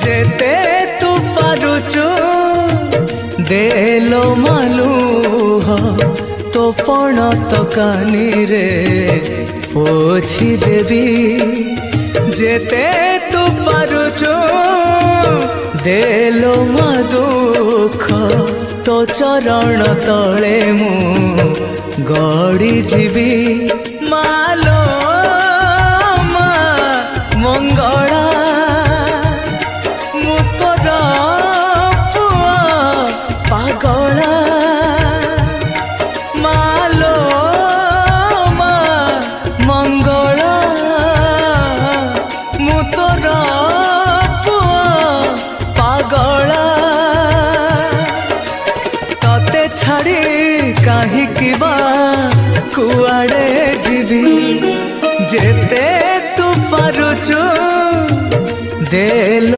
जेते तू पारुचु देलो मालूह तो पण तो कानी रे पोछी देवी जेते तू पारुचु देलो मा दुख तो चरण तले मु गड़ी जीवी मालो मा मंगला मु तोर पुआ पागला मालो मा मंगला मु तोर पुआ पागला तते छाड़ी कहीं बा कुआड़े जीवी जेते तू पारुचु देलो